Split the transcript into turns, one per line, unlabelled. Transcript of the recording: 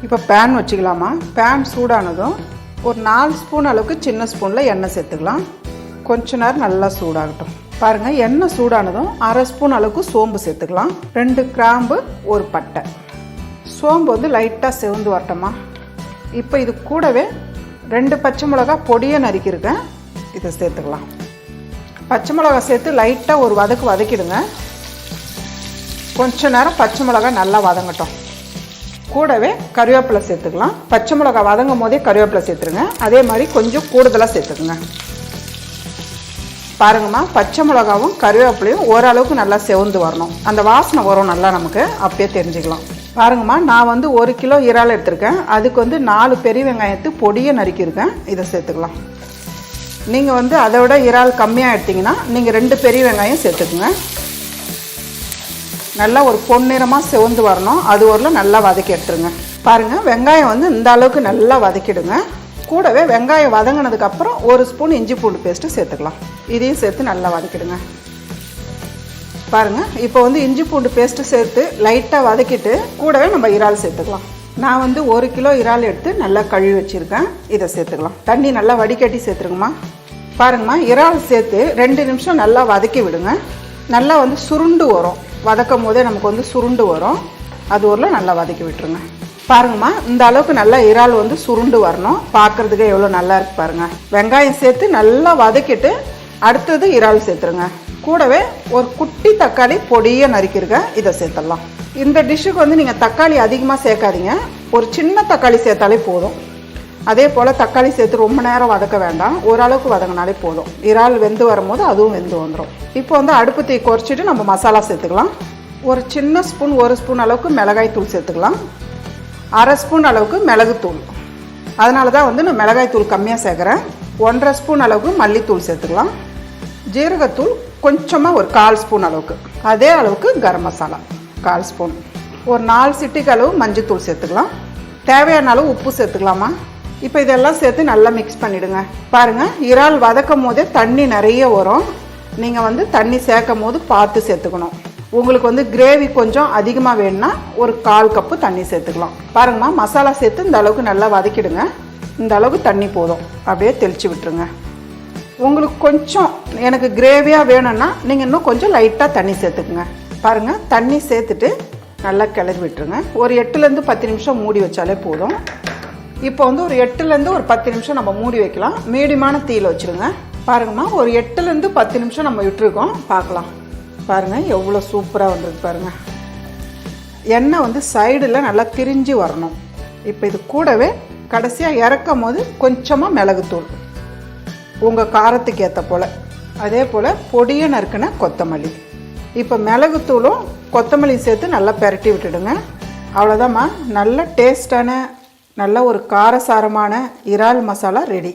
இப்போ பேன் வச்சுக்கலாமா. பேன் சூடானதும் ஒரு 4 ஸ்பூன் அளவுக்கு சின்ன ஸ்பூனில் எண்ணெய் சேர்த்துக்கலாம். கொஞ்ச நேரம் நல்லா சூடாகட்டும். பாருங்கள், எண்ணெய் சூடானதும் அரை ஸ்பூன் அளவுக்கு சோம்பு சேர்த்துக்கலாம். 2 கிராம்பு, ஒரு பட்டை. சோம்பு வந்து லைட்டாக செவந்து வரட்டோமா. இப்போ இது கூடவே 2 பச்சை மிளகா பொடியை நறுக்கியிருக்கேன், இதை சேர்த்துக்கலாம். பச்சை மிளகா சேர்த்து லைட்டாக ஒரு வதக்கிடுங்க. கொஞ்ச நேரம் பச்சை மிளகா நல்லா வதங்கட்டும். கூடவே கருவேப்பிலை சேர்த்துக்கலாம். பச்சை மிளகா வதங்கும் போதே கருவேப்பிலை சேர்த்துருங்க. அதே மாதிரி கொஞ்சம் கூடுதலாக சேர்த்துக்குங்க. பாருங்கம்மா, பச்சை மிளகாவும் கருவேப்பிலையும் ஓரளவுக்கு நல்லா செவந்து வரணும். அந்த வாசனை வரும் நல்லா, நமக்கு அப்பயே தெரிஞ்சுக்கலாம். பாருங்கம்மா, நான் வந்து 1 கிலோ இறால் எடுத்திருக்கேன். அதுக்கு வந்து 4 பெரிய வெங்காயத்து பொடியை நறுக்கியிருக்கேன், இதை சேர்த்துக்கலாம். நீங்கள் வந்து அதை விட இறால் கம்மியாக எடுத்திங்கன்னா நீங்கள் 2 பெரிய வெங்காயம் சேர்த்துக்குங்க. நல்லா ஒரு பொன்னிறமாக செவந்து வரணும். அது ஒரு நல்லா வதக்கி எடுத்துருங்க. பாருங்கள், வெங்காயம் வந்து இந்த அளவுக்கு நல்லா வதக்கிடுங்க. கூடவே வெங்காயம் வதங்கினதுக்கப்புறம் 1 ஸ்பூன் இஞ்சி பூண்டு பேஸ்ட்டு சேர்த்துக்கலாம். இதையும் சேர்த்து நல்லா வதக்கிடுங்க. பாருங்கள், இப்போ வந்து இஞ்சி பூண்டு பேஸ்ட்டு சேர்த்து லைட்டாக வதக்கிட்டு கூடவே நம்ம இறால் சேர்த்துக்கலாம். நான் வந்து 1 கிலோ இறால் எடுத்து நல்லா கழுவி வச்சுருக்கேன், இதை சேர்த்துக்கலாம். தண்ணி நல்லா வடிகட்டி சேர்த்துருங்கம்மா. பாருங்கம்மா, இறால் சேர்த்து 2 நிமிஷம் நல்லா வதக்கி விடுங்க. நல்லா வந்து சுருண்டு வரும். வதக்கும் போதே நமக்கு வந்து சுருண்டு வரும். அது ஒரு நல்லா வதக்கி விட்டுருங்க. பாருங்கம்மா, இந்த அளவுக்கு நல்லா இறால் வந்து சுருண்டு வரணும். பார்க்குறதுக்கு எவ்வளோ நல்லா இருக்கு பாருங்கள். வெங்காயம் சேர்த்து நல்லா வதக்கிட்டு அடுத்தது இறால் சேர்த்துருங்க. கூடவே ஒரு குட்டி தக்காளி பொடியை நறுக்கிருக்கேன், இதை சேர்த்துடலாம். இந்த டிஷ்ஷுக்கு வந்து நீங்கள் தக்காளி அதிகமாக சேர்க்காதீங்க, ஒரு சின்ன தக்காளி சேர்த்தாலே போதும். அதே போல் தக்காளி சேர்த்து ரொம்ப நேரம் வதக்க வேண்டாம், ஓரளவுக்கு வதங்கினாலே போதும். இறால் வெந்து வரும்போது அதுவும் வெந்து வந்துடும். இப்போ வந்து அடுப்பு தீ குறைச்சிட்டு நம்ம மசாலா சேர்த்துக்கலாம். ஒரு சின்ன ஸ்பூன் 1 ஸ்பூன் அளவுக்கு மிளகாய் தூள் சேர்த்துக்கலாம். அரை ஸ்பூன் அளவுக்கு மிளகுத்தூள். அதனால தான் வந்து நான் மிளகாய் தூள் கம்மியாக சேர்க்குறேன். 1.5 ஸ்பூன் அளவுக்கு மல்லித்தூள் சேர்த்துக்கலாம். ஜீரகத்தூள் கொஞ்சமாக ஒரு 1/4 ஸ்பூன் அளவுக்கு. அதே அளவுக்கு கரம் மசாலா 1/4 ஸ்பூன். ஒரு 4 சிட்டிக்கு அளவு மஞ்சத்தூள் சேர்த்துக்கலாம். தேவையான அளவு உப்பு சேர்த்துக்கலாமா. இப்போ இதெல்லாம் சேர்த்து நல்லா மிக்ஸ் பண்ணிவிடுங்க. பாருங்கள், இறால் வதக்கும் போதே தண்ணி நிறைய வரும். நீங்கள் வந்து தண்ணி சேர்க்கும் போது பார்த்து சேர்த்துக்கணும். உங்களுக்கு வந்து கிரேவி கொஞ்சம் அதிகமாக வேணும்னா ஒரு 1/4 கப்பு தண்ணி சேர்த்துக்கலாம். பாருங்கம்மா, மசாலா சேர்த்து இந்த அளவுக்கு நல்லா வதக்கிடுங்க. இந்த அளவுக்கு தண்ணி போதும், அப்படியே தெளித்து விட்டுருங்க. உங்களுக்கு கொஞ்சம் எனக்கு கிரேவியாக வேணும்னா நீங்கள் இன்னும் கொஞ்சம் லைட்டாக தண்ணி சேர்த்துக்குங்க. பாருங்கள், தண்ணி சேர்த்துட்டு நல்லா கிளறி விட்டுருங்க. ஒரு 8லேருந்து 10 நிமிஷம் மூடி வச்சாலே போதும். இப்போ வந்து ஒரு 8லேருந்து ஒரு 10 நிமிஷம் நம்ம மூடி வைக்கலாம். மீடியமான தீயில் வச்சுருங்க. பாருங்கம்மா, ஒரு 8லேருந்து 10 நிமிஷம் நம்ம விட்டுருக்கோம், பார்க்கலாம். பாருங்கள், எவ்வளோ சூப்பராக வந்திருக்கு பாருங்கள். எண்ணெய் வந்து சைடில் நல்லா திரிஞ்சு வரணும். இப்போ இது கூடவே கடைசியாக இறக்கும் போது கொஞ்சமாக மிளகுத்தூள், உங்கள் காரத்துக்கு ஏற்ற போல். அதே போல் பொடியை நறுக்கின கொத்தமல்லி. இப்போ மிளகுத்தூளும் கொத்தமல்லியும் சேர்த்து நல்லா பெரட்டி விட்டுடுங்க. அவ்வளோதாம்மா, நல்ல டேஸ்டான நல்ல ஒரு காரசாரமான இறால் மசாலா ரெடி.